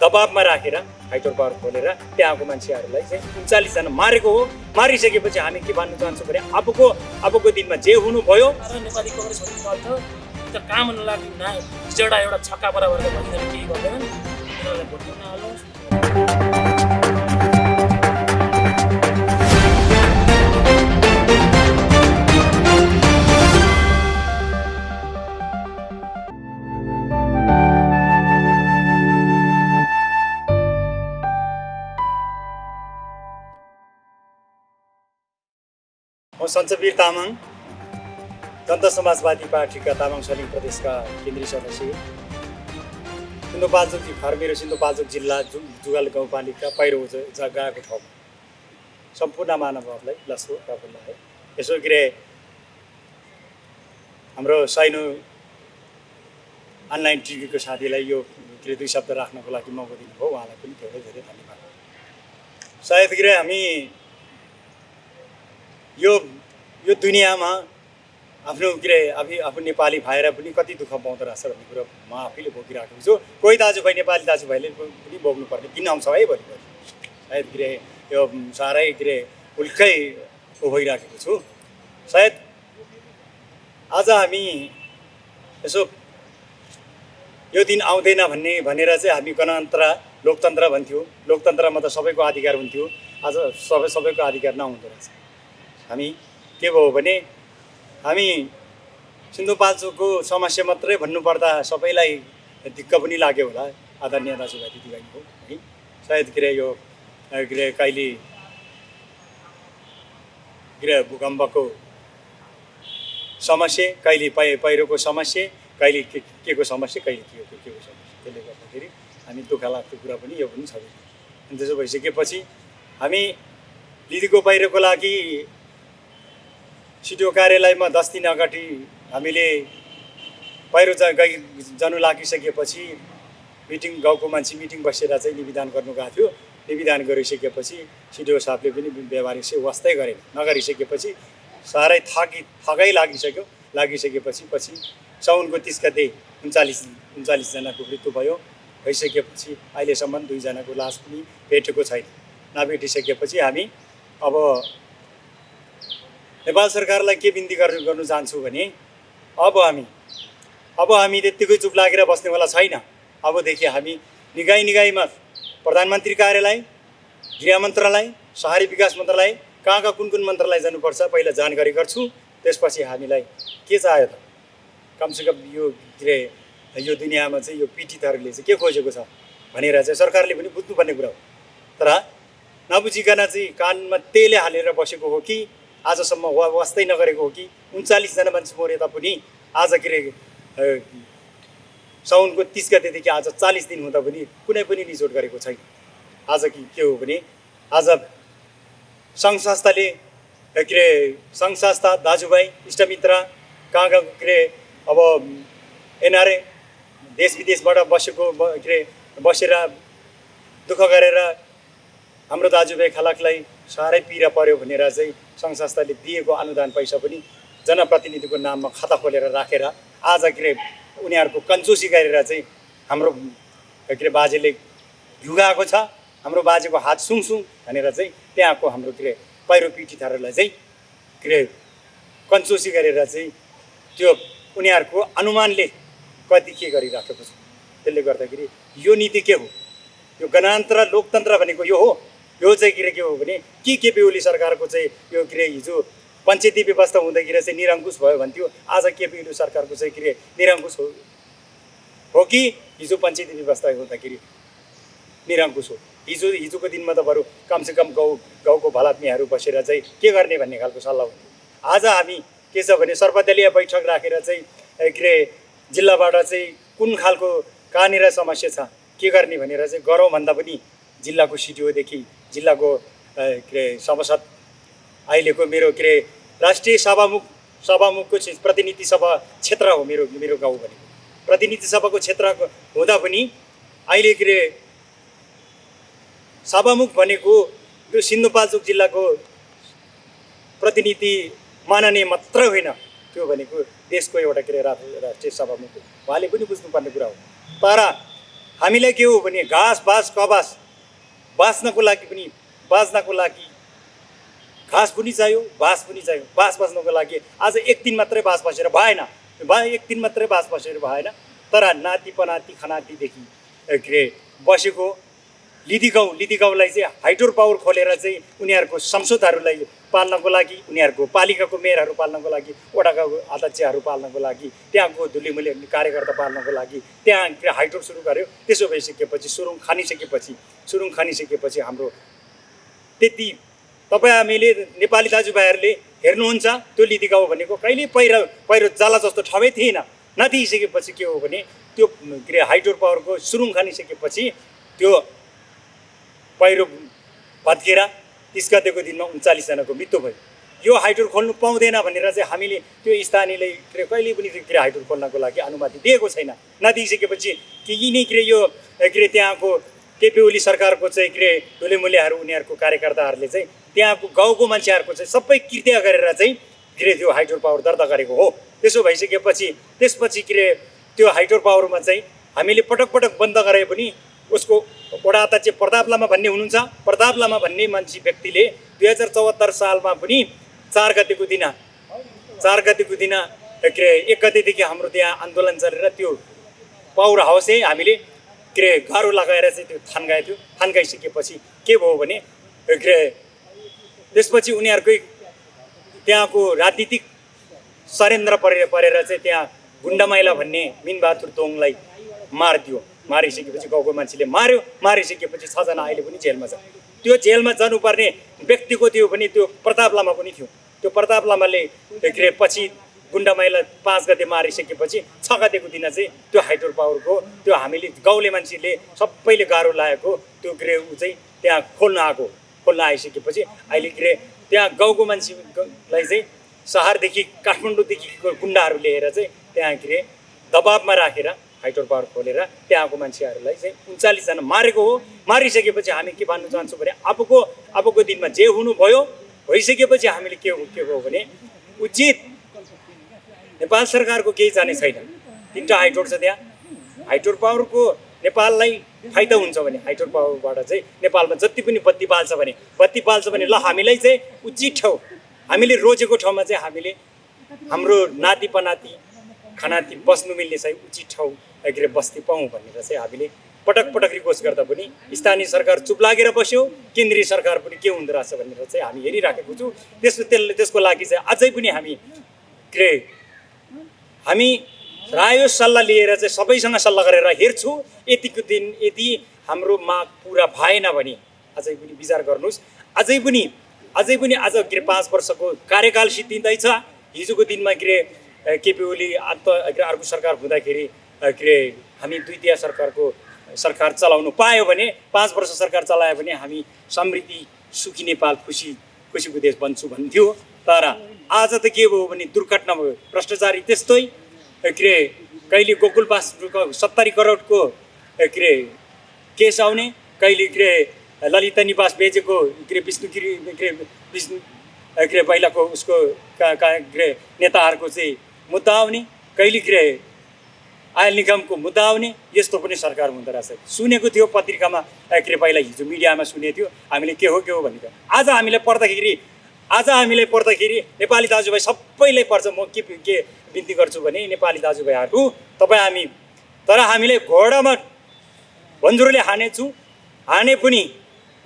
दबावमा राखेर hydro power खोलेर त्यहाँको मान्छेहरूलाई चाहिँ 39 जना मारेको हो। मारिसकेपछि हामी के भन्न चाहन्छौँ भने अबको दिनमा जे हुनु भयो नेपाली कांग्रेसको दल त काम नलाग्ने जडा एउटा छक्का बराबरको भनिदिएर केही गर्दैनन्। यिनीहरूलाई भोट दिन हाल्नुहोस्। म सञ्चवीर तामाङ, जनता समाजवादी पार्टीका तामाङ सलिङ प्रदेशका केन्द्रीय सदस्य, सिन्धुपाल्चोक मेरो सिन्धुपाल्चोक जिल्ला जुगाल गाउँपालिका पहिरो गएको ठाउँमा सम्पूर्ण महानुभावलाई लसो है। यसो के हाम्रो साइनो अनलाइन टिभीको साथीलाई यो के 2 शब्द राख्नको लागि मौका दिनुभयो, उहाँलाई पनि धेरै धेरै धन्यवाद। सायद के हामी यो दुनियाँमा आफ्नो आफ्नो नेपाली भएर पनि कति दुःख पाउँदो रहेछ भन्ने कुरो म आफैले भोगिरहेको छु। कोही दाजुभाइ नेपाली दाजुभाइले पनि भोग्नुपर्ने दिन आउँछ है भोलि। सायद यो साह्रै उल्कै भइराखेको छु। सायद आज हामी यसो यो दिन आउँदैन भनेर चाहिँ हामी गणतन्त्र लोकतन्त्र भन्थ्यौँ। लोकतन्त्रमा त सबैको अधिकार हुन्थ्यो। आज सबैको अधिकार नहुँदो रहेछ। हामी के भयो भने हामी सिन्धुपाल्चोकको समस्या मात्रै भन्नुपर्दा सबैलाई दिक्क पनि लाग्यो होला आदरणीय दाजुभाइ दिदीबहिनीको है। सायद यो कहिले भूकम्पको समस्या, कहिले पहिरोको समस्या, कहिले के को समस्या, कहिले के को समस्या। त्यसले गर्दाखेरि हामी दुःख लाग्दो कुरा पनि यो पनि छ। अनि त्यसो भइसकेपछि हामी दिदीको पहिरोको लागि सिडिओ कार्यालयमा 10 दिन अगाडि हामीले पहिरो जानु लागिसकेपछि गाउँको मान्छे मिटिङ बसेर चाहिँ निवेदन गर्नु गएको थियो। निवेदन गरिसकेपछि सिडिओ साहबले पनि व्यवहारिक चाहिँ वास्तै गरेन। नगरिसकेपछि साह्रै थकै लागिसकेपछि पछि साउनको 30 गते 39 जनाको मृत्यु भयो। भइसकेपछि अहिलेसम्म 2 जनाको लास पनि भेटेको छैन। नभेटिसकेपछि हामी अब नेपाल सरकारलाई के बिन्ती गर्नु चाहन्छु भने अब हामी त्यतिकै चुप लागेर बस्नेवाला छैन। अबदेखि हामी निगाईमा प्रधानमन्त्री कार्यालय, गृह मन्त्रालय, शहरी विकास मन्त्रालय, कहाँ कुन मन्त्रालय जानुपर्छ पहिला जानकारी गर्छु। त्यसपछि हामीलाई के चाहियो त कमसेकम यो दुनियाँमा चाहिँ यो पीडितहरूले चाहिँ के खोजेको छ भनेर चाहिँ सरकारले पनि बुझ्नुपर्ने कुरा हो। तर नबुझिकन चाहिँ कानमा तेलले हालेर बसेको हो कि आजसम्म वास्तै नगरेको हो कि 39 जना मान्छे मरे तापनि आज साउनको 30 गतेदेखि आज 40 दिन हुँदा पनि कुनै पनि निचोड गरेको छैन। आज के हो भने आज सङ्घ संस्थाले सङ्घ संस्था दाजुभाइ इष्टमित्र कहाँ अब एनआरए देश विदेशबाट बसेर दुःख गरेर हाम्रो दाजुभाइ खलकलाई साह्रै पीडा पर्यो भनेर चाहिँ सङ्घ संस्थाले दिएको अनुदान पैसा पनि जनप्रतिनिधिको नाममा खाता खोलेर राखेर आज उनीहरूको कन्जोसी गरेर चाहिँ हाम्रो बाजेले लुगाएको छ। हाम्रो बाजेको हात सुङ भनेर चाहिँ त्यहाँको हाम्रो पहिरो पीडितहरूलाई चाहिँ कन्जोसी गरेर चाहिँ त्यो उनीहरूको अनुमानले कति के गरिराखेको छ। त्यसले गर्दाखेरि यो नीति के हो? यो गणतन्त्र लोकतन्त्र भनेको यो हो। यो चाहिँ के हो भने के बेहुली सरकारको चाहिँ यो हिजो पञ्चायती व्यवस्था हुँदाखेरि चाहिँ निरङ्कुश भयो भन्थ्यो। आज के बेहुली सरकारको चाहिँ निरङ्कुश हो कि हिजो पञ्चायती व्यवस्था हुँदाखेरि निरङ्कुश हो? हिजोको दिनमा त बरु कमसेकम गाउँको भलात्मीहरू बसेर चाहिँ के गर्ने भन्ने खालको सल्लाह हुन्थ्यो। आज हामी के छ भने सर्वदलीय बैठक राखेर चाहिँ जिल्लाबाट चाहिँ कुन खालको कहाँनिर समस्या छ के गर्ने भनेर चाहिँ गरौँ भन्दा पनि जिल्लाको सिडिओदेखि जिल्लाको सभासद अहिलेको मेरो राष्ट्रिय सभामुखको प्रतिनिधि सभा क्षेत्र हो मेरो गाउँ भनेको। प्रतिनिधि सभाको क्षेत्रको हुँदा पनि अहिले सभामुख भनेको यो सिन्धुपाल्चोक जिल्लाको प्रतिनिधि माननीय मात्र होइन, त्यो भनेको देशको एउटा राष्ट्रिय सभामुख हो। उहाँले पनि बुझ्नुपर्ने कुरा हो। तर हामीलाई के हो भने घाँस बाँस कबास बाँच्नको लागि घाँस पनि चाहियो, बाँस पनि चाहियो। बाँस बाँच्नको लागि आज एक दिन मात्रै बाँस बसेर भएन, एक दिन मात्रै बाँस बसेर भएन। तर नाति पनाति खनातिदेखि के अरे बसेको लिदी गाउँलाई चाहिँ हाइड्रो पावर खोलेर चाहिँ उनीहरूको संसदहरूलाई पाल्नको लागि, उनीहरूको पालिकाको मेयरहरू पाल्नको लागि, वडाका अध्यक्षहरू पाल्नको लागि, त्यहाँको धुलीमुली कार्यकर्ता पाल्नको लागि त्यहाँ हाइड्रो सुरु गर्यो। त्यसो भइसकेपछि सुरुङ खानिसकेपछि हाम्रो त्यति तपाईँ हामीले नेपाली दाजुभाइहरूले हेर्नुहुन्छ त्यो लिदी गाउँ भनेको कहिले पहिरो जाला जस्तो ठाउँै थिएन। नदिइसकेपछि के हो भने त्यो के अरे हाइड्रो पावरको सुरुङ खानिसकेपछि त्यो पहिरो भत्केर 30 गतेको दिनमा 39 जनाको मृत्यु भयो। यो हाइड्रो खोल्नु पाउँदैन भनेर चाहिँ हामीले त्यो स्थानीयले के कहिले पनि के हाइड्रो खोल्नको लागि अनुमति दिएको छैन। नदिइसकेपछि के यिनै के यो के त्यहाँको केपी ओली सरकारको चाहिँ के धुलेमुलेहरू उनीहरूको कार्यकर्ताहरूले चाहिँ त्यहाँको गाउँको मान्छेहरूको चाहिँ सबै कृत्य गरेर चाहिँ के त्यो हाइड्रो पावर दर्ता गरेको हो। त्यसो भइसकेपछि त्यसपछि के त्यो हाइड्रो पावरमा चाहिँ हामीले पटक बन्द गरे पनि उसको वडा अध्यक्ष प्रताप लामा भन्ने हुनुहुन्छ। प्रताप लामा भन्ने मान्छे व्यक्तिले 2074 सालमा पनि 4 गतेको दिन के 1 गतेदेखि हाम्रो त्यहाँ आन्दोलन चलेर त्यो पावर हाउसै हामीले के गाह्रो लगाएर चाहिँ त्यो थन्काएको थियो। थन्काइसकेपछि के भयो भने के त्यसपछि उनीहरूकै त्यहाँको राजनीतिक षड्यन्त्र परेर चाहिँ त्यहाँ गुण्डामाइला भन्ने मिनबहादुर दोङलाई मारिसकेपछि गाउँको मान्छेले मारिसकेपछि 6 जना अहिले पनि जेलमा छ। त्यो जेलमा जानुपर्ने व्यक्तिको थियो भने त्यो प्रताप लामा पनि थियो। त्यो प्रताप लामाले के पछि गुण्डामाइला 5 गते मारिसकेपछि 6 गतेको दिन चाहिँ त्यो हाइड्रो पावरको त्यो हामीले गाउँले मान्छेले सबैले गाह्रो लागेको त्यो के ऊ चाहिँ त्यहाँ खोल्न आइसकेपछि अहिले के त्यहाँ गाउँको मान्छेलाई चाहिँ शहरदेखि काठमाडौँदेखिको गुण्डाहरू ल्याएर चाहिँ त्यहाँ के दबाबमा राखेर हाइड्रो पावर खोलेर त्यहाँको मान्छेहरूलाई चाहिँ 39 जना मारेको हो। मारिसकेपछि हामी के भन्नु चाहन्छौँ भने अबको दिनमा जे हुनु भयो भइसकेपछि हामीले के हो भने उचित नेपाल सरकारको केही जाने छैन। 3टा हाइड्रो छ त्यहाँ। हाइड्रो पावरको नेपाललाई फाइदा हुन्छ भने हाइड्रो पावरबाट चाहिँ नेपालमा जति पनि बत्ती बाल्छ भने ल हामीलाई चाहिँ उचित ठाउँ हामीले रोजेको ठाउँमा चाहिँ हामीले हाम्रो नाति पनाति खनाति बस्नु मिल्ने चाहिँ उचित ठाउँ के बस्ती पाऊँ भनेर चाहिँ हामीले पटक रिक्वेस्ट गर्दा पनि स्थानीय सरकार चुप लागेर बस्यो। केन्द्रीय सरकार पनि के हुँदो रहेछ भनेर चाहिँ हामी हेरिराखेको छौँ। त्यसको लागि चाहिँ अझै पनि हामी रायो सल्लाह लिएर चाहिँ सबैसँग सल्लाह गरेर हेर्छु। यतिको दिन यदि हाम्रो माग पुरा भएन भने अझै पनि विचार गर्नुहोस्। अझै पनि आज के 5 वर्षको कार्यकाल सिद्धिँदैछ। हिजोको दिनमा केपी ओली अर्को सरकार हुँदाखेरि के हामी द्वितीय सरकार चलाउनु पायो भने 5 वर्ष सरकार चलायो भने हामी समृद्धि सुखी नेपाल खुसीको देश बन्छु भन्थ्यो। तर आज त के भयो भने दुर्घटना भयो। भ्रष्टाचारी त्यस्तै कहिले गोकुलपास 70 करोडको केस आउने, कहिले ललिता निवास बेचेको विष्णु पहिलाको उसको नेताहरूको चाहिँ मुद्दा आउने, कहिले आयल निगमको मुद्दा आउने। यस्तो पनि सरकार हुँदो रहेछ। सुनेको थियो पत्रिकामा पहिला हिजो मिडियामा सुनेको थियो हामीले के हो भनेको। आज हामीलाई पर्दाखेरि नेपाली दाजुभाइ सबैलाई पर्छ। म के बिन्ती गर्छु भने नेपाली दाजुभाइहरू तर हामीलाई घोडामा भन्जुरोले हाने पनि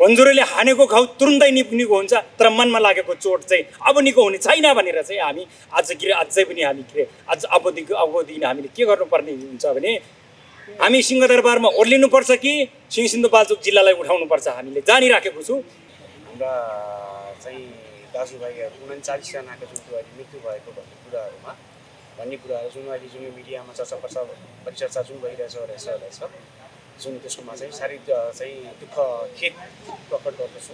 भन्जुरोले हानेको घाउ तुरुन्तै निको हुन्छ, तर मनमा लागेको चोट चाहिँ अब निको हुने छैन भनेर चाहिँ हामी अझै पनि हामी अवधि हामीले के गर्नुपर्ने हुन्छ भने हामी सिंहदरबारमा ओर्लिनुपर्छ कि सिंहसिन्धुपाल्चोक जिल्लालाई उठाउनुपर्छ हामीले जानिराखेको छु। हाम्रा चाहिँ दाजुभाइहरू 39 जनाको जुन अहिले मृत्यु भएको भन्ने कुराहरू जुन अहिले जुन मिडियामा परिचर्चा जुन भइरहेछ जुन त्यसकोमा चाहिँ साह्रै चाहिँ खेद प्रकट गर्दछु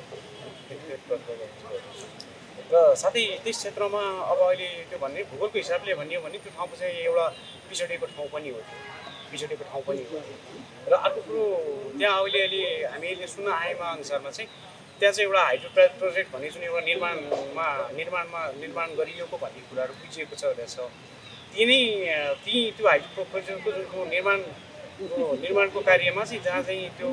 र साथै त्यस क्षेत्रमा अब अहिले त्यो भन्ने भूगोलको हिसाबले भन्ने हो भने त्यो ठाउँको चाहिँ एउटा पिछडिएको ठाउँ पनि हो र अर्को कुरो त्यहाँ अहिले हामीले सुन्न आएमा अनुसारमा चाहिँ त्यहाँ चाहिँ एउटा हाइड्रो प्रोजेक्ट भन्ने जुन एउटा निर्माण गरिएको भन्ने कुराहरू बुझिएको छ रहेछ। त्यो हाइड्रो प्रोजेक्टको जुन निर्माण निर्माणको कार्यमा चाहिँ जहाँ चाहिँ त्यो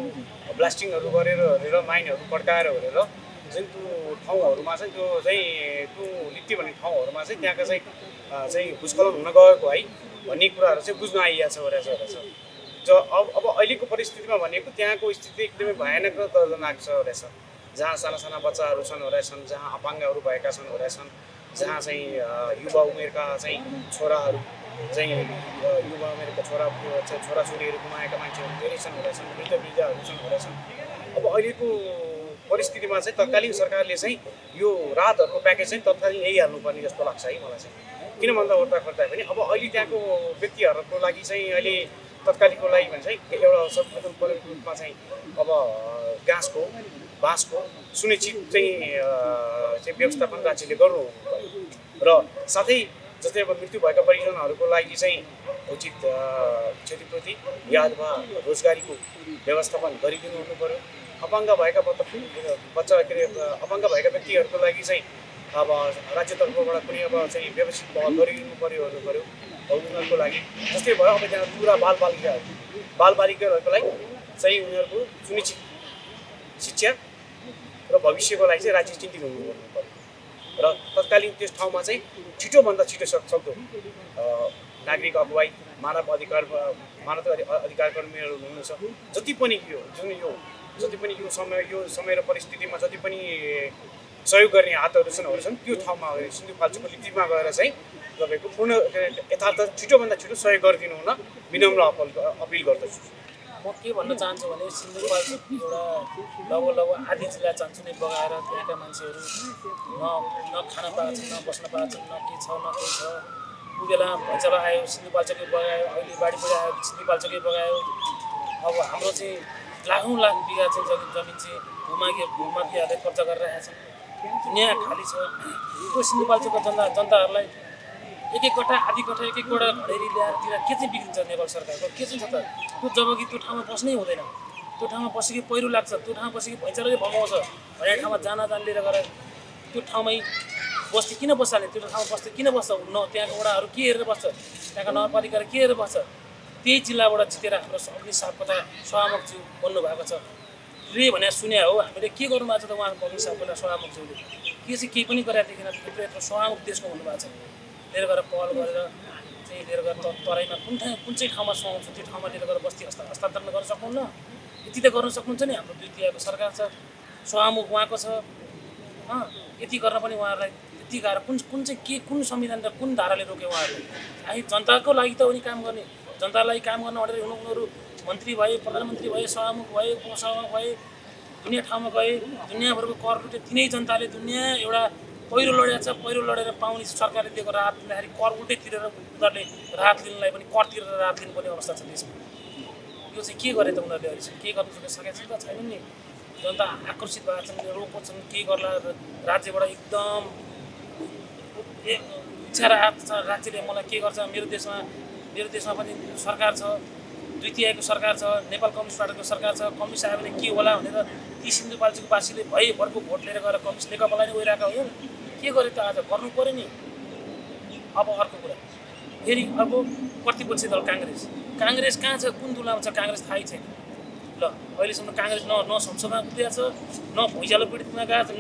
ब्लास्टिङहरू गरेर माइनहरू पड्काएर भनेर जुन त्यो ठाउँहरूमा चाहिँ त्यो लिप्ती भन्ने ठाउँहरूमा चाहिँ त्यहाँका चाहिँ भूस्खलन हुन गएको है भन्ने कुराहरू चाहिँ बुझ्न आइएको छ रहेछ अब अहिलेको परिस्थितिमा भनेको त्यहाँको स्थिति एकदमै भयानक र दर्दनाक छ रहेछ जहाँ साना साना बच्चाहरू छन् रहेछन् जहाँ अपाङ्गहरू भएका छन् रहेछन् जहाँ चाहिँ युवा उमेरका चाहिँ छोराहरू चाहिँ युवा उमेरका छोराछोरीहरू गुमाएका मान्छेहरू धेरै छन् रहेछन् वृद्धहरू छन् रहेछन् अब अहिलेको परिस्थितिमा चाहिँ तत्कालीन सरकारले चाहिँ यो राहतहरूको प्याकेज चाहिँ तत्कालीन यही हाल्नुपर्ने जस्तो लाग्छ है मलाई चाहिँ किन भन्दा ओर्दा पनि अब अहिले त्यहाँको व्यक्तिहरूको लागि चाहिँ अहिले तत्कालीको लागि भने चाहिँ एउटा सर्वप्रथम परिको रूपमा चाहिँ अब घाँसको बाँसको सुनिश्चित चाहिँ व्यवस्थापन राज्यले गर्नु र साथै जस्तै अब मृत्यु भएका परिजनहरूको लागि चाहिँ उचित क्षतिपूर्ति याद वा रोजगारीको व्यवस्थापन गरिदिनु हुनु पऱ्यो अपाङ्ग भएका अपाङ्ग भएका व्यक्तिहरूको लागि चाहिँ अब राज्य तर्फबाट कुनै अब चाहिँ व्यवस्थित पहल गरिदिनु पऱ्यो उनीहरूको लागि जस्तै भयो अब त्यहाँ पुरा बालबालिकाहरूको लागि चाहिँ उनीहरूको सुनिश्चित शिक्षा र भविष्यको लागि चाहिँ राज्य चिन्तित हुनु पऱ्यो र तत्कालीन त्यस ठाउँमा चाहिँ छिटोभन्दा छिटो सक्दो नागरिक अगुवाई मानव अधिकार कर्मीहरू हुनुहुन्छ जति पनि यो समय र परिस्थितिमा जति पनि सहयोग गर्ने हातहरू छन् त्यो ठाउँमा सिन्धुपाल्चोकको लिप्तीमा गएर चाहिँ तपाईँको पूर्ण यथार्थ छिटोभन्दा छिटो सहयोग गरिदिनु हुन विनम्र अपिल गर्दछु म के भन्न चाहन्छु भने सिन्धुपाल्चोक एउटा लगभग आधी जिल्ला चान्चुने बगाएर त्यहाँका मान्छेहरू न खान पाएको छन् न बस्न पाएको छन् न के छ न के छ ऊ बेला भैँचालो आयो सिन्धुपाल्चोकै बगायो अहिले बाढी पहिरो आयो सिन्धुपाल्चोकै बगायो अब हाम्रो चाहिँ लाखौँ लाख बिघा चाहिँ जमिन चाहिँ भूमाफियाहरूले कब्जा गरिरहेका छन् दुनियाँ खाली छ त्यो सिन्धुपाल्चोकको जनताहरूलाई एक कट्ठा आधी कट्ठा एक वटा घडेरी ल्याएर के चाहिँ बिग्रिन्छ नेपाल सरकारको के चाहिँ छ त त्यो जबकि त्यो ठाउँमा बस्नै हुँदैन त्यो ठाउँमा बसेकी पहिरो लाग्छ त्यो ठाउँमा बसेकी भैँचालोले भगाउँछ भन्ने ठाउँमा जान लिएर गएर त्यो ठाउँमै बस्ती किन बस्छाले त्यो ठाउँमा बस्ती किन बस्छ त्यहाँको वडाहरू के हेरेर बस्छ त्यहाँको नगरपालिकाहरू के हेरेर बस्छ त्यही जिल्लाबाट जितेर हाम्रो अग्नि सापकोटा सभामुखज्यू बन्नु भएको छ रे भनेर सुने हो हामीले के गर्नु भएको छ त उहाँको अग्नि सापकोटा सभामुखज्यूले के चाहिँ केही पनि गरेर देखेन यत्रो सभामुख देशको हुनुभएको छ लिएर गएर पहल गरेर चाहिँ लिएर गएर तराईमा कुन चाहिँ ठाउँमा सुहाउँछु त्यो ठाउँमा लिएर गएर बस्ती हस्तान्तरण गर्न सक्नुहुन्न यति त गर्न सक्नुहुन्छ नि हाम्रो द्वितीयको सरकार छ सभामुख उहाँको छ यति गर्न पनि उहाँहरूलाई यति गाह्रो कुन चाहिँ कुन संविधान र कुन धाराले रोक्यो उहाँहरूले चाहिँ जनताको लागि त उनी काम गर्ने जनतालाई काम गर्न अडेर उनीहरू मन्त्री भए प्रधानमन्त्री भए सभामुख भए उपसभामुख भए दुनियाँ ठाउँमा गए दुनियाँभरको कर लुटे तिनै जनताले दुनियाँ एउटा पहिरो लडेको छ पहिरो लडेर पाउने सरकारले दिएको राहत दिँदाखेरि कर उल्टै तिरेर उनीहरूले राहत लिनलाई पनि कर तिरेर राहत लिनुपर्ने अवस्था छ देशमा यो चाहिँ के गरे त उनीहरूले अहिले केही गर्न सकेको छैन नि जनता आकर्षित भएको छन् रोको छन् केही गर्ला राज्यबाट एकदम इच्छा राज्यले मलाई के गर्छ मेरो देशमा पनि सरकार छ द्वितीयको सरकार छ नेपाल कम्युनिस्ट पार्टीको सरकार छ कम्युनिस्ट आयो भने के होला भनेर ती सिन्धुपाल्चोकवासीले भरको भोट लिएर गएर कम्युनिस्ट नेकपालाई नै गइरहेका हो के गरे त आज गर्नु पऱ्यो नि अब अर्को कुरा फेरि अब प्रतिपक्षी दल काङ्ग्रेस कहाँ छ कुन तुलनामा छ काङ्ग्रेस थाहै छैन ल अहिलेसम्म काङ्ग्रेस न संसदमा उठेको छ न भुइँचालो पीडितमा गएको छ न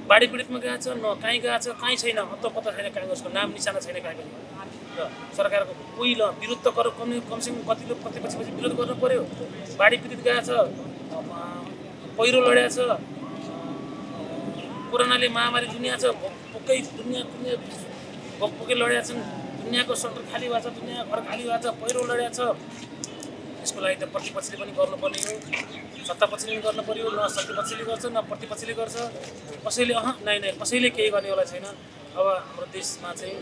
बाढी पीडितमा गएको छ न कहीँ गएको छ कहीँ छैन हत्तो पत्ता छैन काङ्ग्रेसको नाम निशाना छैन कहीँ पनि र सरकारको कोही विरुद्ध कमसेकम कतिले प्रतिपक्षी विरोध गर्नु पऱ्यो बाढी पीडित गएको छ पहिरो लडेको छ कोरोनाले महामारी दुनियाँ छ भोकै लडेका छन् दुनियाँको सटर खाली भएको छ दुनियाँ घर खाली भएको छ पहिरो लडेको छ यसको लागि त प्रतिपक्षले पनि गर्नुपर्ने हो सत्तापक्षले पनि गर्नु पऱ्यो न सत्तापक्षले गर्छ न प्रतिपक्षले गर्छ कसैले कसैले केही गर्नेवाला छैन अब हाम्रो देशमा चाहिँ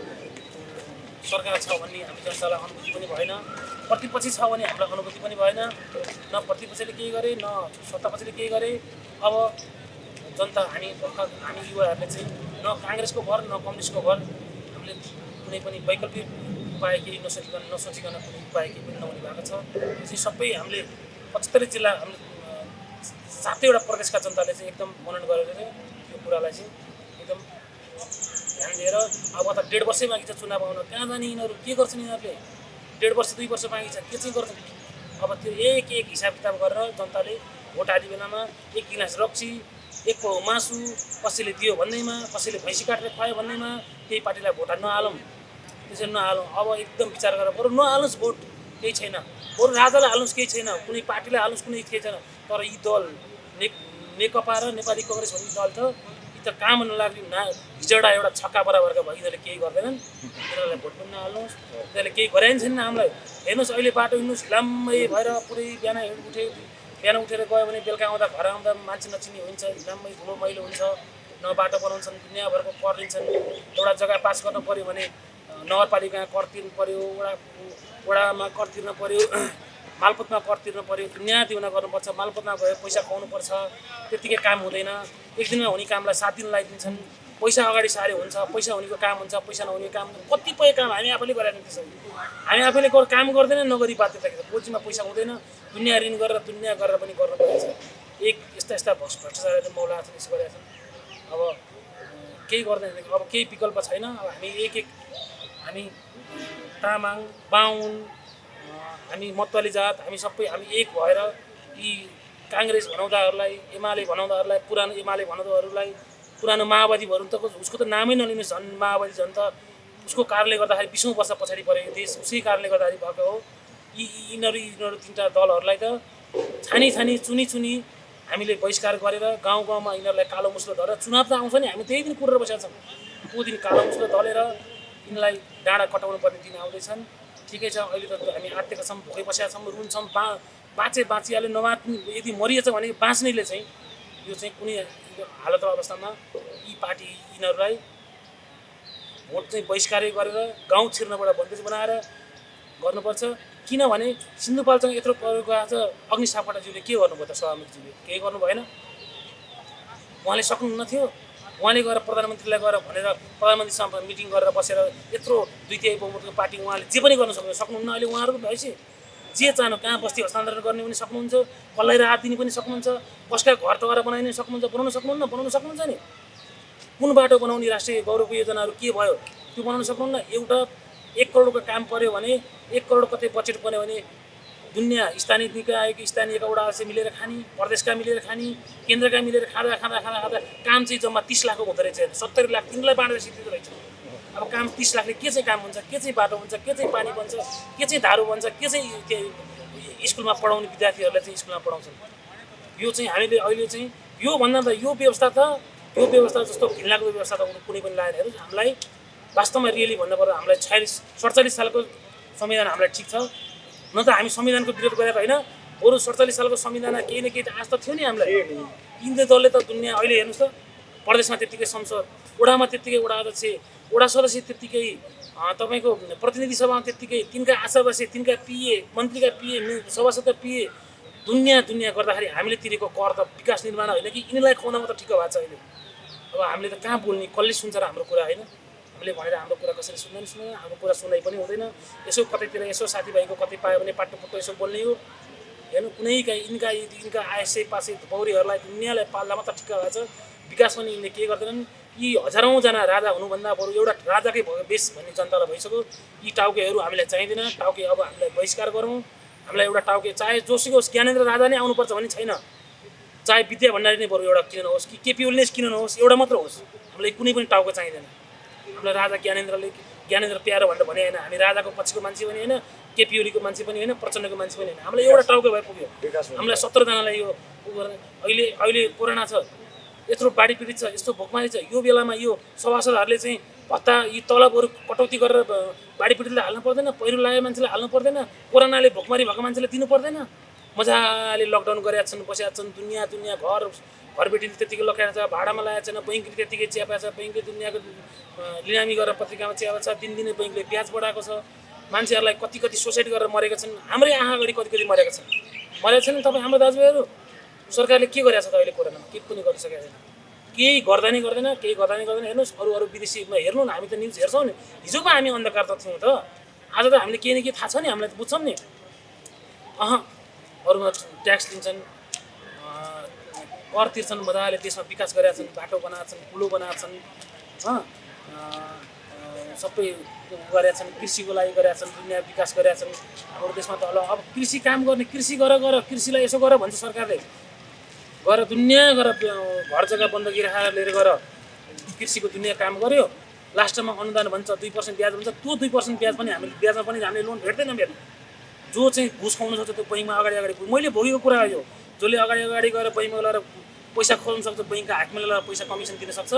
सरकार छ भन्ने हामी जनतालाई अनुभूति पनि भएन प्रतिपक्षी छ भने हामीलाई अनुभूति पनि भएन न प्रतिपक्षले केही गरे न सत्तापक्षले केही गरे अब जनता हामी युवाहरूले चाहिँ न काङ्ग्रेसको भर न कम्युनिस्टको भर हामीले कुनै पनि वैकल्पिक उपाय केही नसोचिकन कुनै उपाय केही पनि नहुने भएको छ यो चाहिँ सबै हामीले 75 जिल्ला हामीले 7वटा प्रदेशका जनताले चाहिँ एकदम मनन गरेर चाहिँ यो कुरालाई चाहिँ एकदम ध्यान दिएर अब त 1.5 वर्षै बाँकी छ चुनाव आउन कहाँ जाने यिनीहरू के गर्छन् यिनीहरूले 1.5 वर्ष 2 वर्ष बाँकी छ के चाहिँ गर्छन् अब त्यो एक एक हिसाब किताब गरेर जनताले भोट हाल्ने बेलामा एक गिलास रक्सी एक पाउ मासु कसैले दियो भन्दैमा कसैले भैँसी काटेर खुवायो भन्दैमा त्यही पार्टीलाई भोट हाल्न नहालौँ। त्यसरी नहालौँ। अब एकदम विचार गरेर बरु नहाल्नुहोस् भोट, केही छैन। बरु राजालाई हाल्नुहोस्, केही छैन। कुनै पार्टीलाई हाल्नुहोस्, कुनै केही छैन। तर यी दल नेकपा र नेपाली कङ्ग्रेस भन्ने दल त यी त काम नलाग्ने हिजोडा एउटा छक्का बराबरका भयो। यिनीहरूले केही गर्दैनन्, यिनीहरूलाई भोट पनि नहाल्नुहोस्। यिनीहरूले केही गरे नि छैन हामीलाई। हेर्नुहोस् अहिले बाटो हिँड्नुहोस् लाम्मै भएर पुरै बिहान उठेर गयो भने बेलुका आउँदा घर आउँदा मान्छे नचिन्ने हुन्छ, लाम्मै धुलो मैलो हुन्छ, न बाटो बनाउँछन्, दुनियाँभरको कर लिन्छन्। एउटा जग्गा पास गर्नु पऱ्यो भने नगरपालिकामा कर तिर्नु पऱ्यो, वडामा कर तिर्नु पऱ्यो, मालपोतमा कर तिर्नु पऱ्यो, दुनियाँ दिउना गर्नुपर्छ। मालपोतमा गयो पैसा खुवाउनुपर्छ, त्यत्तिकै काम हुँदैन। एक दिनमा हुने कामलाई 7 दिन लगाइदिन्छन्। पैसा अगाडि सारे हुन्छ, पैसा हुनेको काम हुन्छ, पैसा नहुनेको काम हुन्छ। कतिपय काम हामी आफैले गरेर त्यसो हामी आफैले काम गर्दैन, नगरी बाध्यता के बोजीमा पैसा हुँदैन। दुनियाँ ऋण गरेर पनि गर्नु परेछ। एक यस्ता भ्रष्टाचारले मौला छन्, यसो गरेका छन्। अब केही गर्दैन, अब केही विकल्प छैन। अब हामी तामाङ बाहुन हामी मतवाली जात हामी सबै हामी एक भएर यी काङ्ग्रेस भनाउँदाहरूलाई एमाले भनाउँदाहरूलाई पुरानो एमाले भनाउँदाहरूलाई पुरानो माओवादी भनौँ त उसको त नामै नलिनुहोस्। झन् माओवादी झन् त उसको कारणले गर्दाखेरि 20औँ वर्ष पछाडि परेको देश उसै कारणले गर्दाखेरि भएको हो। यिनीहरू तिनवटा दलहरूलाई त छानी चुनी हामीले बहिष्कार गरेर गाउँमा यिनीहरूलाई कालो मुस्लो धरेर चुनाव त आउँछ नि, हामी त्यही दिन कुरेर बसेका छौँ। त्यो दिन कालो मुस्लो दलेर यिनलाई डाँडा कटाउनु पर्ने दिन आउँदैछन्। ठिकै छ, अहिले त हामी आत्तिएका छौँ, भोकै बसेका छौँ, रुन्छौँ। बाँचिहाल्यो, नबाँच्नु यदि मरिएछ भने बाँच्नेले चाहिँ यो चाहिँ कुनै हालत अवस्थामा यी पार्टी यिनीहरूलाई भोट चाहिँ बहिष्कारै गरेर गाउँ छिर्नबाट बन्देज बनाएर गर्नुपर्छ। किनभने सिन्धुपाल्चोक यत्रो परेको आज अग्नि सापकोटाज्यूले के गर्नुभयो त? सभामुखज्यूले केही गर्नु भएन। उहाँले सक्नुहुन्न थियो। उहाँले गएर प्रधानमन्त्रीलाई गएर भनेर प्रधानमन्त्रीसँग मिटिङ गरेर बसेर यत्रो 2/3 बहुमतको पार्टी उहाँले जे पनि गर्न सक्नुहुन्न। अहिले उहाँहरूको भएपछि जे चाहनु कहाँ बस्ती हस्तान्तरण गर्ने पनि सक्नुहुन्छ, कसलाई राहत दिने पनि सक्नुहुन्छ, कसका घर टगरा बनाइने सक्नुहुन्छ, बनाउन सक्नुहुन्छ नि। कुन बाटो बनाउने राष्ट्रिय गौरवको योजनाहरू के भयो त्यो बनाउन सक्नुहुन्न। एउटा 1 करोडको काम पर्यो भने 1 करोड कतै बजेट पर्यो भने दुनियाँ स्थानीय निकायको स्थानीयका वडाहरूले मिलेर खाने, प्रदेशका मिलेर खाने, केन्द्रका मिलेर खाँदा काम चाहिँ जम्मा 30 लाखको हुँदो रहेछ। 70 लाख तिनीलाई बाँडेर सिद्धिँदो रहेछ। अब काम 30 लाखले के चाहिँ काम हुन्छ, के चाहिँ बाटो हुन्छ, के चाहिँ पानी बन्छ, के चाहिँ धारो बन्छ, के चाहिँ स्कुलमा पढाउने विद्यार्थीहरूलाई चाहिँ स्कुलमा पढाउँछन्। यो चाहिँ हामीले अहिले चाहिँ यो भन्दा त यो व्यवस्था जस्तो घिनलाग्दो व्यवस्था त कुनै पनि लागेन। हेर्नुहोस् हामीलाई वास्तवमा रियली भन्नुपर्दा हामीलाई 47 सालको संविधान हामीलाई ठिक छ। न त हामी संविधानको विरोध गरेको होइन, बरु 47 सालको संविधान केही न केही त आश त थियो नि हामीलाई। यिनले दलले त दुनियाँ अहिले हेर्नुहोस् त प्रदेशमा त्यत्तिकै संसद, वडामा त्यत्तिकै वडा अध्यक्ष, वडा सदस्य त्यत्तिकै, तपाईँको प्रतिनिधि सभामा त्यत्तिकै, तिनका आशावासी, तिनका पिए, मन्त्रीका पिए, सभासदका पिए, दुनियाँ गर्दाखेरि हामीले तिरेको कर त विकास निर्माण होइन कि यिनीलाई खुवाउनमा त ठिक भएको छ अहिले। अब हामीले त कहाँ बोल्ने, कसले सुन्छ र हाम्रो कुरा होइन। हामीले भनेर हाम्रो कुरा कसरी सुन्दैन, हाम्रो कुरा सुनाइ पनि हुँदैन। यसो कतैतिर यसो साथीभाइको कतै पायो भने पाटोपुट्टो यसो बोल्ने हो। हेर्नु कुनै यिनका आयसे पासे पौरीहरूलाई दुनियाँलाई पाल्दामा त ठिक भएको छ। विकास पनि यिनले के गर्दैनन्। यी हजारौँजना राजा हुनुभन्दा बरु एउटा राजाकै बेस भन्ने जनतालाई भइसक्यो। यी टाउकेहरू हामीलाई चाहिँदैन। टाउके अब हामीलाई बहिष्कार गरौँ। हामीलाई एउटा टाउके चाहे जोसुकै होस्, ज्ञानेन्द्र राजा नै आउनुपर्छ भन्ने छैन। चाहे विद्या भण्डारी नै बरु एउटा किन नहोस् कि केपी ओलीले किन नहोस्, एउटा मात्र होस्। हामीलाई कुनै पनि टाउको चाहिँदैन। हामीलाई राजा ज्ञानेन्द्र प्यारो भनेर भने होइन। हामी राजाको पछिको मान्छे पनि होइन, केपी ओलीको मान्छे पनि होइन, प्रचण्डको मान्छे पनि होइन। हामीलाई एउटा टाउको भए पुग्यो। हामीलाई 17जनालाई यो अहिले कोरोना छ, यत्रो बाढी पीडित छ, यस्तो भोकमारी छ, यो बेलामा यो सभासदहरूले चाहिँ भत्ता यी तलबहरू कटौती गरेर बाढी पीडितलाई हाल्नु पर्दैन, पहिरो लागेको मान्छेलाई हाल्नु पर्दैन, कोरोनाले भोकमारी भएको मान्छेलाई दिनु पर्दैन। मजाले लकडाउन गरेका छन्, बसेका छन्। दुनियाँ घरबेटीले त्यत्तिकै लखेको छ, भाडामा लगाएको छैन, बैङ्कले त्यत्तिकै च्यापेको छ, बैङ्कले दुनियाँको लिनामी गरेर पत्रिकामा च्यापेको छ, दिनदिनै बैङ्कले ब्याज बढाएको छ। मान्छेहरूलाई कति सुसाइड गरेर मरेका छन्। हाम्रै आँखा अगाडि कति मरेका छन् तपाईँ हाम्रो दाजुभाइहरू। सरकारले के गरेको छ त अहिले कोरोनामा? केही पनि गर्न सकेको छैन। केही गर्दैन। हेर्नुहोस् अरू विदेशीमा हेर्नु न, हामी त न्युज हेर्छौँ नि। हिजो पो हामी अन्धकार त थियौँ त, आज त हामीले केही न केही थाहा छ नि, हामीलाई त बुझ्छौँ नि। अरूमा ट्याक्स लिन्छन्, कर तिर्छन्, मजाले देशमा विकास गरेका छन्, बाटो बनाएको छन्, पुलो बनाएको छन्, सबै गरेका छन्, कृषिको लागि गरेका छन्, दुनियाँ विकास गरेका छन्। हाम्रो देशमा त अब कृषि काम गर्ने, कृषि गर कृषिलाई यसो गर भन्छ सरकारले, गएर दुनियाँ गएर घर जग्गा बन्दकी राखेर लिएर गएर कृषिको दुनियाँ काम गर्यो। लास्टमा अनुदान भन्छ 2% ब्याज भन्छ, त्यो 2% ब्याज पनि ब्याजमा पनि हामीले लोन भेट्दैन। जो चाहिँ घुस खुवाउन सक्छ त्यो बैङ्कमा अगाडि मैले भोगेको कुरा हो यो। जसले अगाडि गएर बैङ्कमा गएर पैसा खोल्न सक्छ, बैङ्कका हातमा लगेर पैसा कमिसन दिन सक्छ,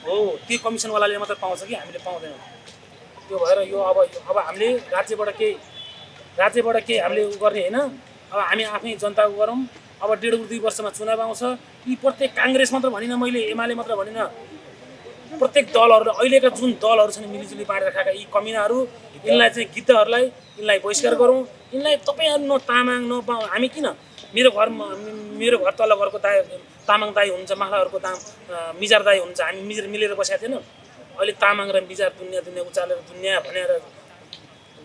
हो त्यो कमिसनवालाले मात्र पाउँछ कि हामीले पाउँदैनौँ। त्यो भएर यो अब हामीले राज्यबाट केही हामीले उ गर्ने होइन। अब हामी आफै जनताको गरौँ। अब 1.5 वर्षमा चुनाव आउँछ। यी प्रत्येक काङ्ग्रेस मात्र भनिनँ मैले, एमाले मात्र भनिनँ, प्रत्येक दलहरू अहिलेका जुन दलहरू छन् मिलिजुली बाँडेर खाएका यी कमिनाहरू, यिनलाई चाहिँ गिद्धहरूलाई यिनलाई बहिष्कार गरौँ। यिनलाई तपाईँहरू न तामाङ न हामी किन, मेरो घर तल्लो घरको दाइ तामाङ दाई हुनुहुन्छ, मालाहरूको मिजार दाई हुनुहुन्छ, हामी मिलेर बसेका थिएनौँ। अहिले तामाङ र मिजार दुनियाँ उचालेर दुनियाँ भनेर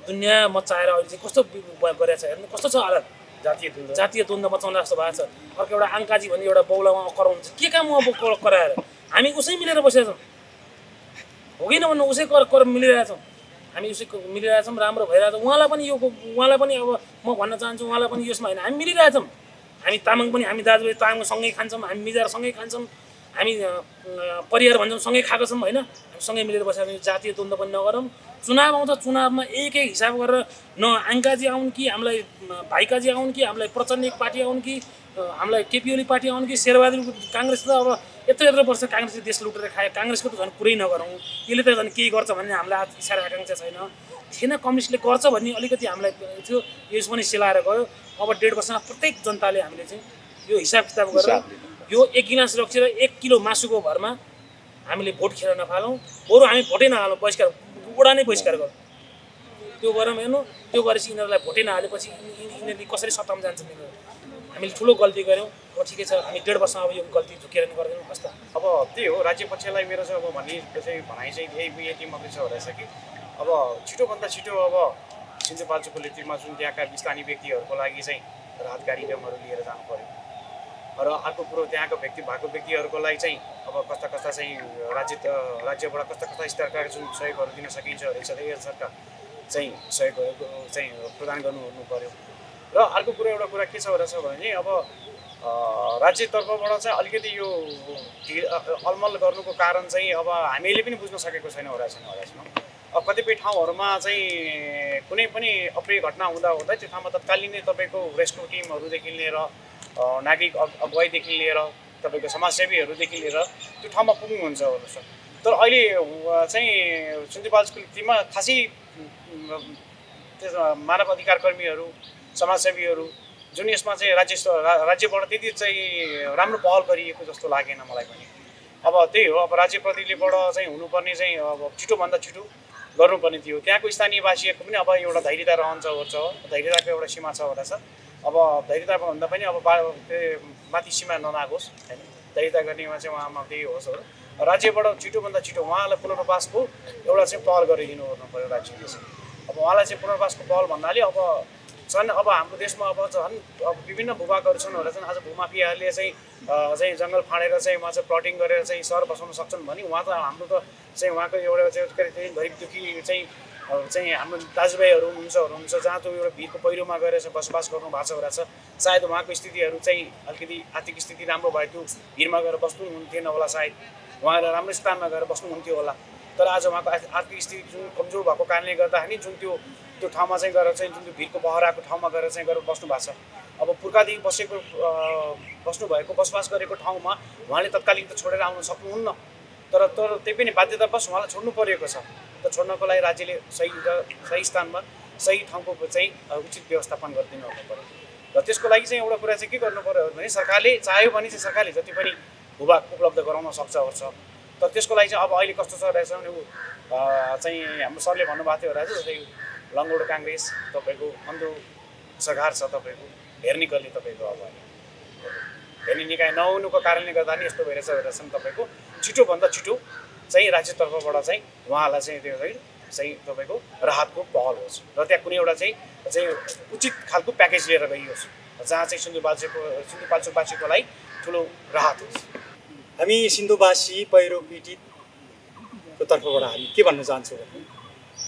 दुनियाँ मचाएर अहिले चाहिँ कस्तो गरेको छ हेर्नु, कस्तो छ हालत। जातीय द्वन्द्व मचाउन जस्तो भएको छ। अर्को एउटा आङ्काजी भन्ने एउटा बौलामा कराउनुहुन्छ, के काम उहाँ कराएर हामी उसै मिलेर बसेका छौँ, हो कि नभन्नु उसै मिलिरहेछौँ, हामी उसै मिलिरहेछौँ, राम्रो भइरहेछ। उहाँलाई पनि अब म भन्न चाहन्छु, उहाँलाई पनि यसमा होइन, हामी मिलिरहेछौँ। हामी तामाङ पनि, हामी दाजुभाइ तामाङ सँगै खान्छौँ, हामी मिजार सँगै खान्छौँ, हामी परिवार भन्छौँ सँगै खाएको छौँ होइन। हामी सँगै मिलेर बसेर जातीय द्वन्द्व पनि नगरौँ। चुनाव आउँछ, चुनावमा एक हिसाब गरेर न आङ्काजी आउन् कि हामीलाई भाइकाजी आउन् कि हामीलाई प्रचण्ड पार्टी आउन् कि हामीलाई केपी ओली पार्टी आउन् कि शेरबहादुर काङ्ग्रेस त अब यत्रो वर्ष काङ्ग्रेसले देश लुटेर खायो। काङ्ग्रेसको त झन् कुरै नगरौँ, यसले त झन् केही गर्छ भन्ने हामीलाई आज इच्छा र आकाङ्क्षा थिएन। कम्युनिस्टले गर्छ भन्ने अलिकति हामीलाई थियो, यस पनि सेलाएर गयो। अब 1.5 वर्षमा प्रत्येक जनताले हामीले चाहिँ यो हिसाब किताब गरेर यो 1 गिलास रक्सेर 1 किलो मासुको भरमा हामीले भोट खेर नफालौँ। बरु हामी भोटै नहालौँ, बहिष्कार वडा नै बहिष्कार गरौँ। त्यो गरौँ हेर्नु, त्यो गरेपछि यिनीहरूलाई भोटै नहालेपछि यिनीहरूले कसरी सत्तामा जान्छ। हामीले ठुलो गल्ती गऱ्यौँ। अब ठिकै छ, हामी 1.5 वर्षमा अब यो गल्ती झुकेर नि गर्दैनौँ। हस् त। अब त्यही हो, राज्य पक्षलाई मेरो चाहिँ अब भनाइ चाहिँ यति मात्रै छ रहेछ कि अब छिटोभन्दा छिटो अब सिन्धुपाल्चोकको लेखमा जुन त्यहाँका स्थानीय व्यक्तिहरूको लागि चाहिँ राहत कार्यक्रमहरू लिएर जानु पर्यो। र अर्को कुरो त्यहाँको भएको व्यक्तिहरूको लागि चाहिँ अब कस्ता चाहिँ राज्यबाट कस्ता स्तरका जुन सहयोगहरू दिन सकिन्छ रहेछ यस सरकार चाहिँ सहयोगहरू चाहिँ प्रदान गर्नु पर्यो। र अर्को कुरो एउटा कुरा के छ रहेछ भने अब राज्यतर्फबाट चाहिँ अलिकति यो अलमल गर्नुको कारण चाहिँ अब हामीले पनि बुझ्न सकेको छैनौँ रहेछौँ। अब कतिपय ठाउँहरूमा चाहिँ कुनै पनि अप्रिय घटना हुँदा त्यो ठाउँमा तत्कालीन नै तपाईँको रेस्क्यु टिमहरूदेखि लिएर नागरिक अगुवाईदेखि लिएर तपाईँको समाजसेवीहरूदेखि लिएर त्यो ठाउँमा पुग्नुहुन्छ रहेछ। तर अहिले चाहिँ सिन्धुपाल्चोकमा खासै मानव अधिकार कर्मीहरू समाजसेवीहरू जुन यसमा चाहिँ राज्यबाट त्यति चाहिँ राम्रो पहल गरिएको जस्तो लागेन मलाई पनि। अब त्यही हो, अब राज्य प्रतिनिधिबाट चाहिँ हुनुपर्ने चाहिँ अब छिटोभन्दा छिटो गर्नुपर्ने थियो। त्यहाँको स्थानीयवासीहरूको पनि अब एउटा धैर्यता रहन्छ, धैर्यताको एउटा सीमा छ रहेछ। अब धैर्यता भन्दा पनि अब माथि सीमा ननागोस् होइन, धैर्यता गर्नेमा चाहिँ उहाँमा त्यही होस् हो। राज्यबाट छिटोभन्दा छिटो उहाँलाई पुनर्वासको एउटा चाहिँ पहल गरिदिनु पर्यो राज्यले चाहिँ। अब उहाँलाई चाहिँ पुनर्वासको पहल भन्नाले अब झन् अब हाम्रो देशमा अब झन् अब विभिन्न भूभागहरू छन् होला छन्। आज भूमाफियाहरूले चाहिँ जङ्गल फाँडेर चाहिँ उहाँ चाहिँ प्लटिङ गरेर चाहिँ सहर बसाउन सक्छन् भने उहाँ त हाम्रो त चाहिँ उहाँको एउटा चाहिँ गरिब दुःखी चाहिँ हाम्रो दाजुभाइहरू हुनुहुन्छ जहाँ त्यो एउटा भिरको पहिरोमा गएर चाहिँ बसोबास गर्नु भएको छ रहेछ। सायद उहाँको स्थितिहरू चाहिँ अलिकति आर्थिक स्थिति राम्रो भएको भिरमा गएर बस्नु हुन्थेन होला, सायद उहाँहरू राम्रो स्थानमा गएर बस्नुहुन्थ्यो होला। तर आज उहाँको आर्थिक स्थिति जुन कमजोर भएको कारणले गर्दाखेरि जुन त्यो ठाउँमा चाहिँ गएर चाहिँ जुन भिरको बहराको ठाउँमा गएर चाहिँ गएर बस्नु भएको छ। अब पुर्खादेखि बस्नुभएको बसोबास गरेको ठाउँमा उहाँले तत्कालीन त छोडेर आउन सक्नुहुन्न, तर त्यही पनि बाध्यतावश उहाँलाई छोड्नु परेको छ। त छोड्नको लागि राज्यले सही स्थानमा सही ठाउँको चाहिँ उचित व्यवस्थापन गरिदिनु पर्यो। र त्यसको लागि चाहिँ एउटा कुरा चाहिँ के गर्नु पर्यो भने सरकारले चाह्यो भने चाहिँ सरकारले जति पनि भूभाग उपलब्ध गराउन सक्छ। तर त्यसको लागि चाहिँ अब अहिले कस्तो छ रहेछ भने चाहिँ हाम्रो सरले भन्नुभएको थियो रहेछ, जस्तै लङ्गोडो काङ्ग्रेस तपाईँको अन्धो सरकार छ, तपाईँको हेर्ने गल्ली तपाईँको अब हेर्ने निकाय नहुनुको कारणले गर्दा नि यस्तो भइरहेछ तपाईँको छिटोभन्दा छिटो चाहिँ राज्यतर्फबाट चाहिँ उहाँलाई चाहिँ त्यो चाहिँ तपाईँको राहतको पहल होस् र त्यहाँ कुनै एउटा चाहिँ उचित खालको प्याकेज लिएर गइयोस् जहाँ चाहिँ सिन्धुपाल्चोकवासीको लागि ठुलो राहत होस्। हामी सिन्धुवासी पहिरो पीडित तर्फबाट हामी के भन्न चाहन्छौँ भने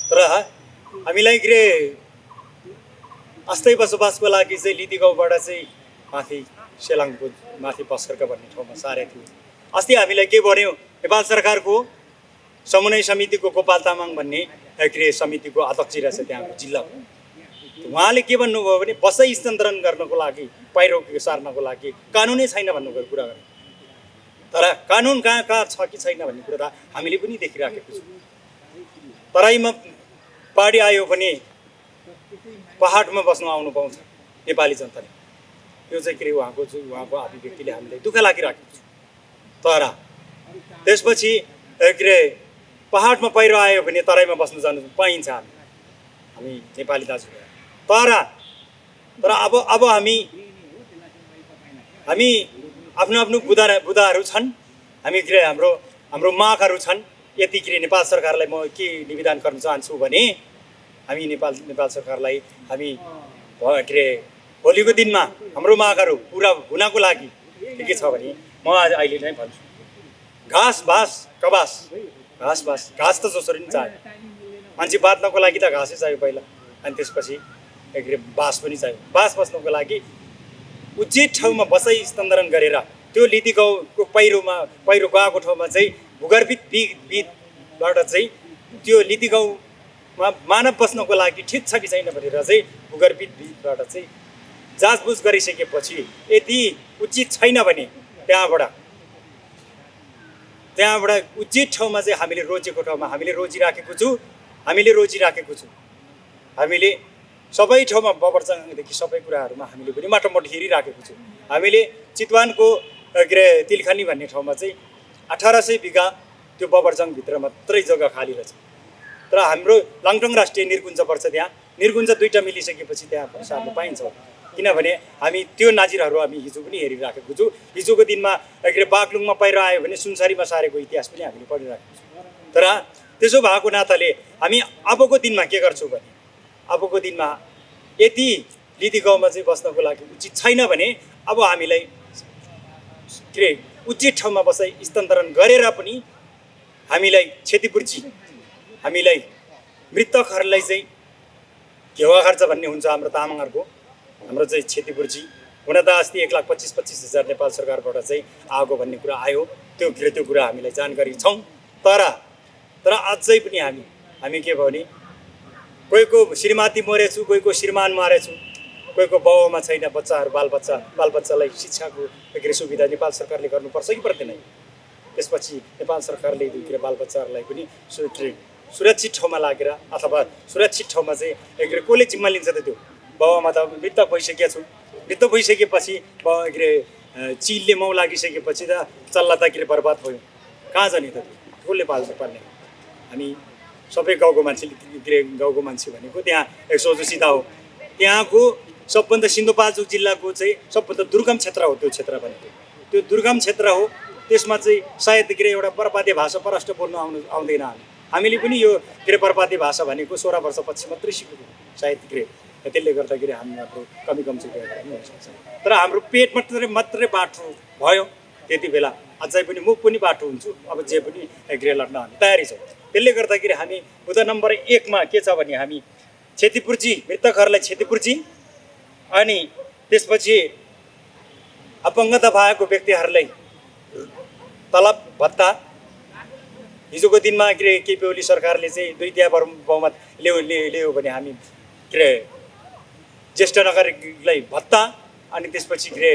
तर हामीलाई के अरे अस्थायी बसोबासको लागि चाहिँ लिती गाउँबाट चाहिँ माथि सेलाङको माथि पस्करका भन्ने ठाउँमा सारेको थियो। अस्ति हामीलाई के भन्यो नेपाल सरकारको समन्वय समितिको गोपाल तामाङ भन्ने के अरे समितिको अध्यक्ष रहेछ त्यहाँको जिल्लाको। उहाँले के भन्नुभयो भने बसै स्थानान्तरण गर्नको लागि पहिरो सार्नको लागि कानुनै छैन भन्नुभयो कुरा गर्नु। तर कानुन कहाँ कहाँ छ कि छैन भन्ने कुरा त हामीले पनि देखिराखेको छौँ। तराईमा बाढी आयो भने पहाडमा बस्न आउनु पाउँछ नेपाली जनताले, त्यो चाहिँ के अरे उहाँको अभिव्यक्तिले हामीलाई दुःख लागिराखेको छ। तर त्यसपछि के अरे पहाडमा पहिरो आयो भने तराईमा बस्न जानु पाइन्छ हामी नेपाली दाजुभाइ। तर अब हामी आफ्नो आफ्नो बुदाहरू छन्, हामी के अरे हाम्रो मागहरू छन्। यति के अरे नेपाल सरकारलाई म के निवेदन गर्न चाहन्छु भने हामी नेपाल सरकारलाई हामी के अरे भोलिको दिनमा हाम्रो मागहरू पुरा हुनको लागि के छ भने म अहिले नै भन्छु, घाँस बाँस कबास, घाँस त जसरी पनि चाहियो, मान्छे बाँच्नको लागि त घाँसै चाहियो पहिला, अनि त्यसपछि के अरे बाँस पनि चाहियो। बाँस बस्नको लागि उचित ठाउँमा बसाइ स्थानान्तरण गरेर त्यो लिती गाउँको पहिरो गएको ठाउँमा चाहिँ भूगर्भित भितबाट चाहिँ त्यो लिती गाउँमा मानव बस्नको लागि ठिक छ कि छैन भनेर चाहिँ भूगर्भित भितबाट चाहिँ जाँचबुझ गरिसकेपछि यदि उचित छैन भने त्यहाँबाट उचित ठाउँमा चाहिँ हामीले रोजेको ठाउँमा हामीले रोजिराखेको छौँ। हामीले सबै ठाउँमा बबरजङदेखि सबै कुराहरूमा हामीले पनि माटोमोट हेरिराखेको छौँ। हामीले चितवनको के अरे तिलखानी भन्ने ठाउँमा चाहिँ 1800 बिघा त्यो बबरजङभित्र मात्रै जग्गा खाली रहेछ। तर हाम्रो लाङटङ राष्ट्रिय निर्कुञ्ज पर्छ, त्यहाँ निर्कुञ्ज 2टा मिलिसकेपछि त्यहाँ पैसा हाल्नु पाइन्छ। किनभने हामी त्यो नाजिरहरू हामी हिजो पनि हेरिराखेको छौँ। हिजोको दिनमा के अरे बागलुङमा पहिरो आयो भने सुनसरीमा सारेको इतिहास पनि हामीले पढिराखेको छौँ। तर त्यसो भएको नाताले हामी अबको दिनमा के गर्छौँ भने अबको दिनमा यदि लिती गाउँमा चाहिँ बस्नको लागि उचित छैन भने अब हामीलाई के अरे उचित ठाउँमा बसाइ स्थानान्तरण गरेर पनि हामीलाई क्षतिपूर्ति, हामीलाई मृतकहरूलाई चाहिँ घेवा खर्च भन्ने हुन्छ हाम्रो तामाङहरूको, हाम्रो चाहिँ क्षतिपूर्ति हुन त अस्ति 1,25,000 नेपाल सरकारबाट चाहिँ आएको भन्ने कुरा आयो। त्यो कुरा हामीलाई जानकारी छौँ। तर अझै पनि हामी के भयो भने कोहीको श्रीमती मरेछु, कोहीको श्रीमान मारेछु, कोहीको बाउमा छैन, बालबच्चालाई शिक्षाको के अरे सुविधा नेपाल सरकारले गर्नुपर्छ कि पर्दैन। त्यसपछि नेपाल सरकारले के अरे बालबच्चाहरूलाई पनि सुरक्षित ठाउँमा लागेर अथवा सुरक्षित ठाउँमा चाहिँ के अरे कसले जिम्मा लिन्छ त? त्यो बाउमा त मृतक भइसकेपछि के अरे चिलले माउ लागिसकेपछि त चल्ला त के अरे बर्बाद भयो, कहाँ जाने त? कसले पाल्ने? हामी सबै गाउँको मान्छे भनेको त्यहाँ एक सोझोसिधा हो। त्यहाँको सबभन्दा सिन्धुपाल्चोक जिल्लाको चाहिँ सबभन्दा दुर्गम क्षेत्र हो त्यो क्षेत्र भनेको। त्यो दुर्गम क्षेत्र हो, त्यसमा चाहिँ सायद के अरे एउटा बर्बादी भाषा प्रष्ट बोल्नु आउँदैन। हामीले पनि यो के अरे बर्बादी भाषा भनेको 16 वर्षपछि मात्रै सिकेको सायद के अरे, त्यसले गर्दाखेरि हाम्रो कमी चाहिँ हुनसक्छ। तर हाम्रो पेट मात्रै बाटो भयो त्यति बेला, अझै पनि म पनि बाटो हुन्छु। अब जे पनि एग्री लड्न हामी तयारी छौँ। त्यसले गर्दाखेरि हामी मुद्दा नम्बर 1 मा के छ भने हामी क्षतिपूर्ति, मृतकहरूलाई क्षतिपूर्ति, अनि त्यसपछि अपङ्गता भएको व्यक्तिहरूलाई तलब भत्ता। हिजोको दिनमा के अरे केपी ओली सरकारले चाहिँ 2/3 बहुमत ल्यायो भने हामी के अरे ज्येष्ठ नागरिकलाई भत्ता, अनि त्यसपछि के अरे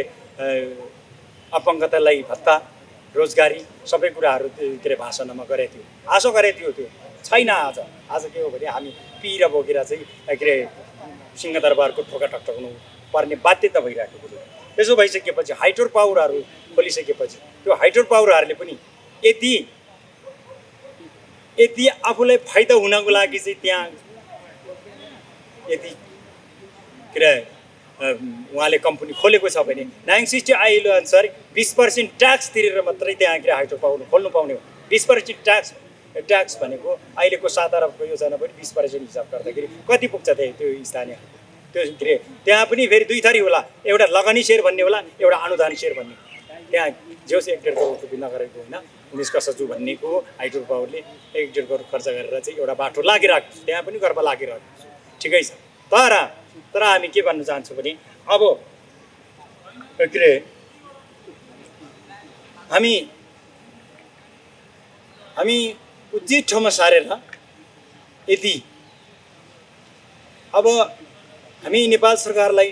अपङ्गतालाई भत्ता, रोजगारी, सबै कुराहरू के अरे भाषणमा गरेको थियो, आशा गरेको थियो। त्यो छैन। आज के हो भने हामी पिर बोकेर चाहिँ के अरे सिंहदरबारको ढोका टकटक्नु पर्ने बाध्यता भइराखेको थियो। त्यसो भइसकेपछि हाइड्रो पावरहरू खोलिसकेपछि त्यो हाइड्रो पावरहरूले पनि यदि आफूलाई फाइदा हुनको लागि चाहिँ त्यहाँ यदि के अरे उहाँले कम्पनी खोलेको छ भने 960 आइलो अनुसार 20% ट्याक्स तिरेर मात्रै त्यहाँ के हाइड्रो पावर खोल्नु पाउने हो। 20% ट्याक्स भनेको अहिलेको 7 अरबको योजना पनि 20% हिसाब गर्दाखेरि कति पुग्छ त्यो स्थानीय? त्यो के अरे त्यहाँ पनि फेरि 2 थरी होला, एउटा लगानी सेयर भन्ने होला, एउटा अनुदान सेयर भन्ने। त्यहाँ जे होस् 1.5 करोड रुपियाँ नगरेको होइन 19 कसजु भन्नेको हाइड्रो पावरले 1.5 करोड खर्च गरेर चाहिँ एउटा बाटो लागिरहेको छ त्यहाँ पनि गर्व लागिरहेको छ ठिकै छ तर हामी के भन्न चाहन्छौँ भने अब के अरे हामी उचित ठाउँमा सारेर यदि अब हामी नेपाल सरकारलाई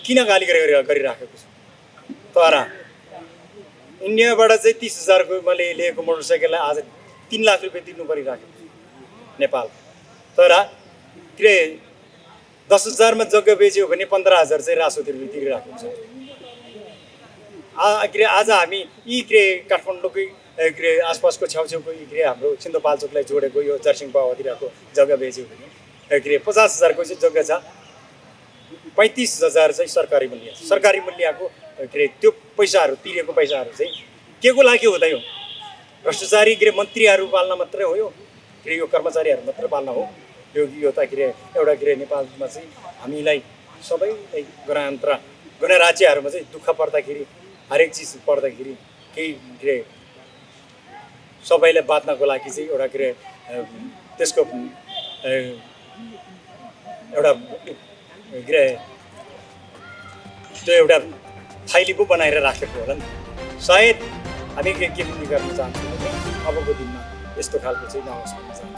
किन गाली गरिराखेको छ तर इन्डियाबाट चाहिँ 30,000 को मैले लिएको मोटरसाइकललाई आज 3 लाख रुपियाँ तिर्नु परिराखेको छ नेपाल तर के 10,000 मा जग्गा बेच्यो भने 15,000 चाहिँ रासो तिरिराखेको छ के अरे आज हामी यी के काठमाडौँकै के अरे आसपासको छेउछेउको के अरे हाम्रो सिन्धुपाल्चोकलाई जोडेको यो जर्सिङ पावतिरको जग्गा बेच्यो भने के अरे 50,000 को चाहिँ जग्गा छ 35,000 चाहिँ सरकारी मूल्यको के अरे त्यो पैसाहरू तिरेको पैसाहरू चाहिँ के को लागि हुँदै हो भ्रष्टाचारी के अरे मन्त्रीहरू पाल्न मात्रै हो यो के अरे यो कर्मचारीहरू मात्रै पाल्न हो यो त के अरे एउटा के अरे नेपालमा चाहिँ हामीलाई सबैलाई गणराज्यहरूमा चाहिँ दुःख पर्दाखेरि हरेक चिज पर्दाखेरि केही के अरे सबैलाई बाँच्नको लागि चाहिँ एउटा के अरे त्यसको एउटा के अरे त्यो एउटा फाइली पो बनाएर राखेको होला नि सायद हामी के पनि गर्न चाहन्छौँ भने अबको दिनमा यस्तो खालको चाहिँ नहोस् भन्न चाहन्छु